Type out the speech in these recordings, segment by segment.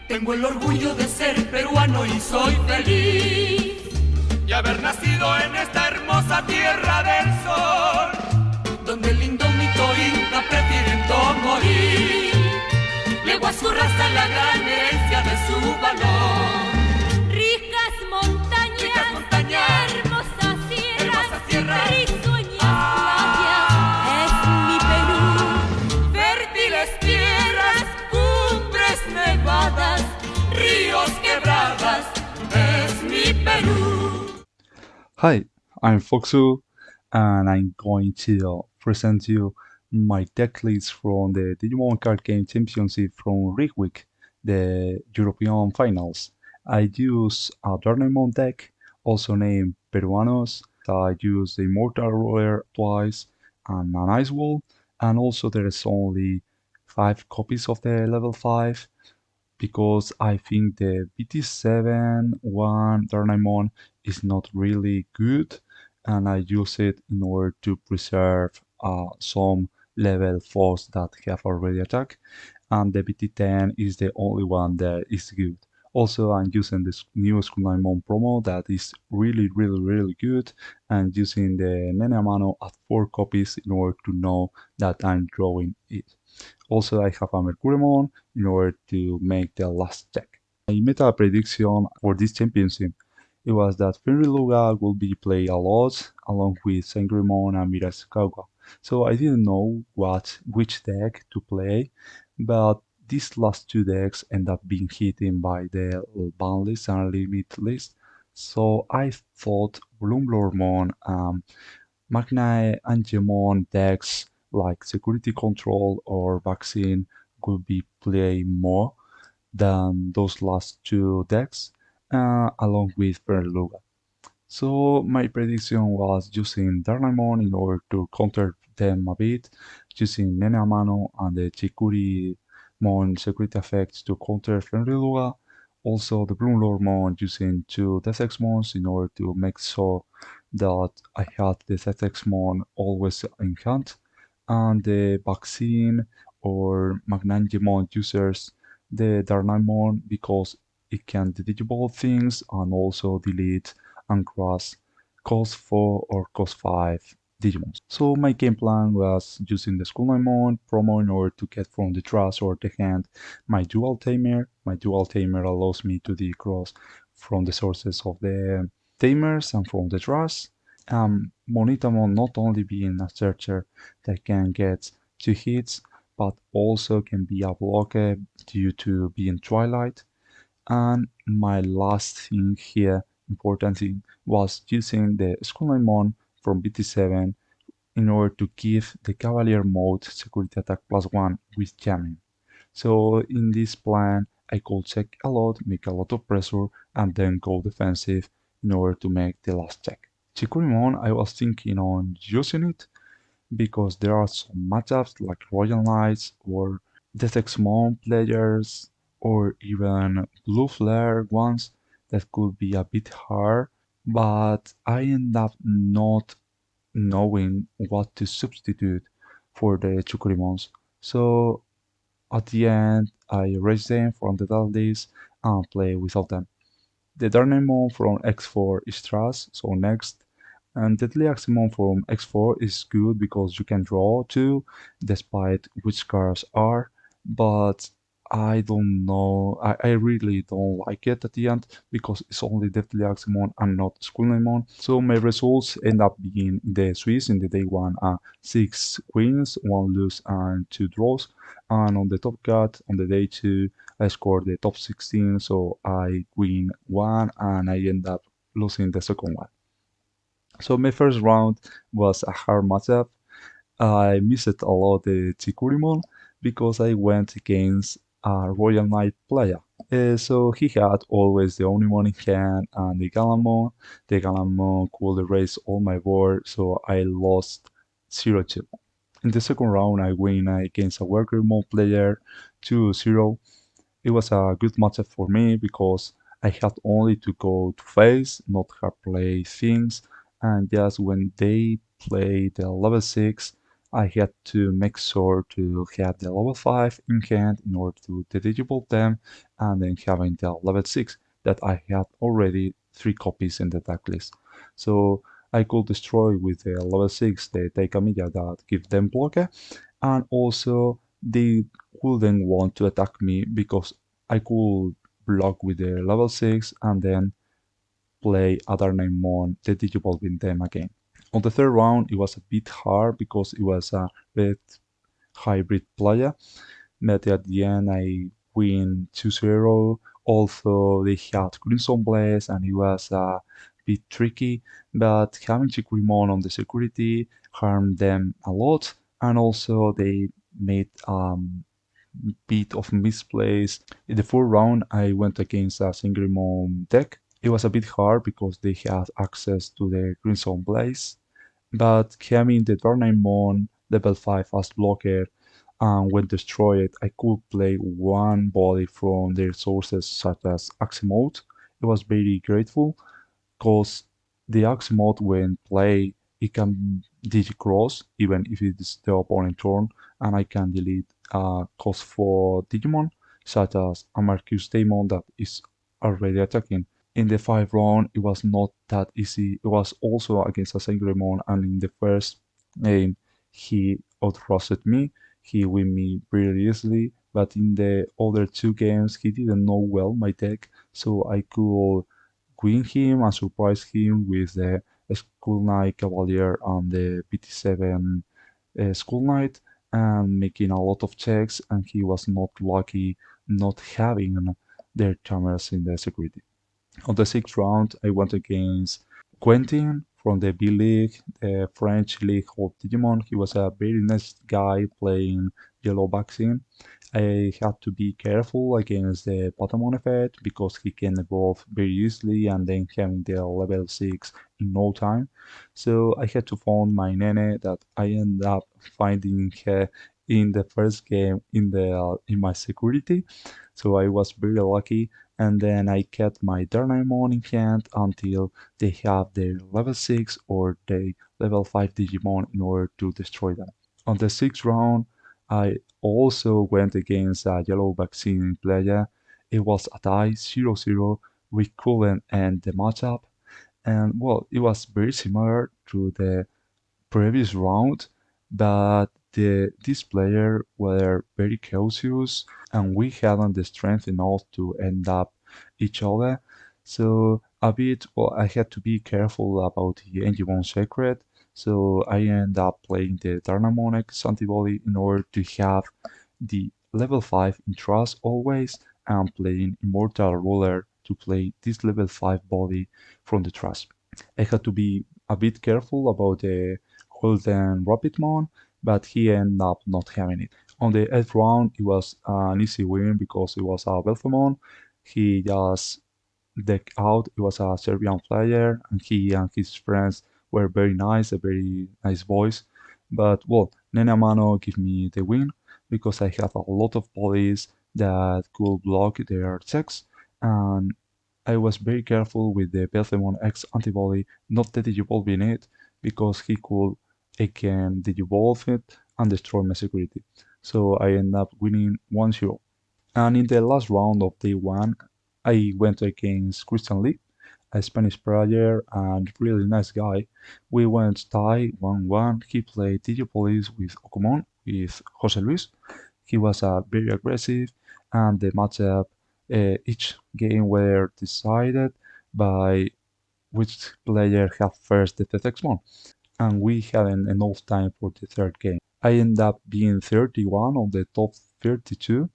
Tengo el orgullo de ser peruano y soy feliz y haber nacido en esta hermosa tierra del sol, donde el lindo mito inca prefiriendo morir, legó a su raza la gran herencia de su valor. Ricas montañas, hermosas sierras, risueñas playas, es mi Perú. Fértiles tierras, cumbres nevadas, ríos quebradas, es mi Perú. Hi, I'm Foxu, and I'm going to present you my deck list from the Digimon Card Game Championship from Rig Week, the European Finals. I use a Darkknightmon deck, also named Peruanos. I use the Immortal Roller twice and an Ice Wall, and also there is only 5 copies of the level 5 because I think the BT7 one Darkknightmon is not really good, and I use it in order to preserve some level 4s that have already attacked, and the BT10 is the only one that is good. Also, I'm using this new Darkknightmon promo that is really good, and using the Nene Mano at 4 copies in order to know that I'm drawing it. Also, I have a Mercuremon in order to make the last deck. My meta prediction for this championship it was that Fenriluga will be played a lot along with Sangrimon and Mirasukawa. So I didn't know which deck to play, but these last 2 decks end up being hidden by the ban list and limit list. So I thought Bloomlordmon and Magna Angemon decks like Security Control or Vaccine could be played more than those last 2 decks, along with Perluga. So my prediction was using Darkknightmon in order to counter them a bit, using Nene Amano and the Chikurimon security effects to counter Fenriluga, also the Bloomlordmon using 2 Desexmons in order to make sure that I had the Desexmon always in hand, and the vaccine or Magnangemon users the Darkknightmon because it can digivolve things and also delete and cross cost 4 or cost 5 Digimons. So my game plan was using the Darkknightmon promo in order to get from the trash or the hand my dual tamer. My dual tamer allows me to decross from the sources of the tamers and from the trash. Monitamon not only being a searcher that can get 2 hits, but also can be a blocker due to being Twilight. And my last thing here, important thing, was using the Darkknightmon from BT7 in order to give the Cavalier mode security attack +1 with jamming. So in this plan, I could check a lot, make a lot of pressure, and then go defensive in order to make the last check. Chikurimon, I was thinking on using it because there are some matchups like Royal Knights or Desexmon players or even Blue Flare ones that could be a bit hard, but I end up not knowing what to substitute for the Chukurimons. So at the end, I erase them from the deck list and play without them. The Darkknightmon from X4 is trash, so next. And Deadly Aximon from X4 is good because you can draw 2, despite which cards are, but I don't know, I really don't like it at the end because it's only Deadly Aximon and not Darkknightmon. So my results end up being the Swiss in the day 1 6 wins, 1 lose and 2 draws, and on the top cut on the day 2 I scored the top 16, so I win 1 and I end up losing the second one. So my first round was a hard matchup. I missed a lot the Chikurimon because I went against a Royal Knight player. So he had always the Onimon in hand and the Galamon. The Galamon could erase all my board, so I lost 0-2. In the second round, I win against a Workermon player 2-0. It was a good matchup for me because I had only to go to face, not hard play things, and just when they play the level 6, I had to make sure to have the level 5 in hand in order to digivolve them, and then having the level 6 that I had already 3 copies in the deck list. So I could destroy with the level 6 the Takamilla that give them block, and also they wouldn't want to attack me because I could block with the level 6 and then play other Darkknightmon, the digivolving them again. On the third round, it was a bit hard because it was a red hybrid player, but at the end I win 2-0. Also, they had Crimson Blaze and it was a bit tricky, but having DIGIMON on the security harmed them a lot, and also they made bit of misplays. In the fourth round, I went against a Singrimon deck. It was a bit hard because they had access to the Crimson Blaze, but having the Darkknightmon level 5 fast blocker, and when destroyed, I could play one body from their sources such as Aximode. It was very grateful because the Aximode when play it can digicross even if it is the opponent turn, and I can delete cost for Digimon such as a Marcus Daemon that is already attacking. In the 5th round, it was not that easy. It was also against a Sangreymon, and in the first game, he outrusted me. He win me pretty easily, but in the other 2 games, he didn't know well my deck, so I could win him and surprise him with the Skull Knight Cavalier and the PT7 Skull Knight, and making a lot of checks, and he was not lucky not having their cameras in the security. On the 6th round, I went against Quentin from the B League, the French league of Digimon. He was a very nice guy playing Yellow Vaccine. I had to be careful against the Patamon effect because he can evolve very easily and then having the level 6 in no time. So I had to find my Nene that I ended up finding her in the first game in my security. So I was very lucky, and then I kept my Darkknightmon in hand until they have their level 6 or their level 5 Digimon in order to destroy them. On the 6th round, I also went against a yellow vaccine player. It was a tie 0-0. We couldn't end the matchup, and well, it was very similar to the previous round, but this player were very cautious, and we hadn't the strength enough to end up each other. So a bit, well, I had to be careful about the Digimon secret. So I end up playing the Darkknightmon X antibody in order to have the level 5 in trust always, and playing Immortal Ruler to play this level 5 body from the trust. I had to be a bit careful about the Golden Rapidmon, but he ended up not having it. On the 8th round, it was an easy win because it was a Belfamon. He just decked out, it was a Serbian player, and he and his friends were very nice, a very nice boys. But well, Nene Mano gave me the win because I have a lot of bodies that could block their checks, and I was very careful with the Belfamon X antibody not digivolving it because he could again digivolve it and destroy my security. So I ended up winning 1-0. And in the last round of day 1, I went against Christian Lee, a Spanish player and really nice guy. We went tie 1-1. He played Digipolice with Okumon, with Jose Luis. He was very aggressive, and the matchup, each game were decided by which player had first the Tetexmon, and we hadn't enough time for the third game. I ended up being 31 on the top 32,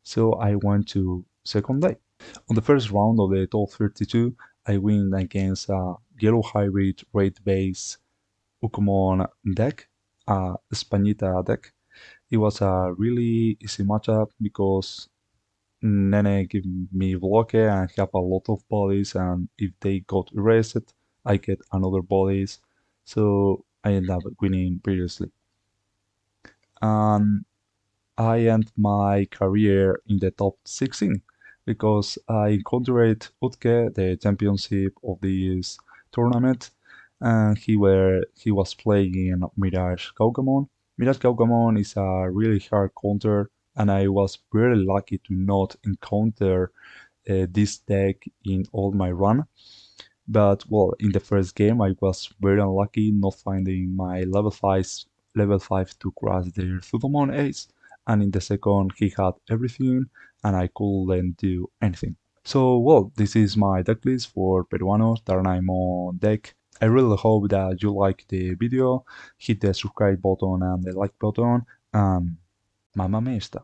so I went to second day. On the first round of the top 32, I win against a Yellow Hybrid Raid Base Ukumon deck, a Spanita deck. It was a really easy matchup because Nene give me block and have a lot of bodies, and if they got erased, I get another bodies. So I end up winning previously. And I end my career in the top 16 because I encountered Utke, the championship of this tournament, and he was playing Mirage Kaukamon. Gaugamon is a really hard counter, and I was very lucky to not encounter this deck in all my run. But well, in the first game, I was very unlucky not finding my level 5 to crush their Thudomon Ace, and in the second, he had everything, and I couldn't do anything. So well, this is my deck list for Peruanos Darkknightmon deck. I really hope that you like the video. Hit the subscribe button and the like button, and Mama me esta.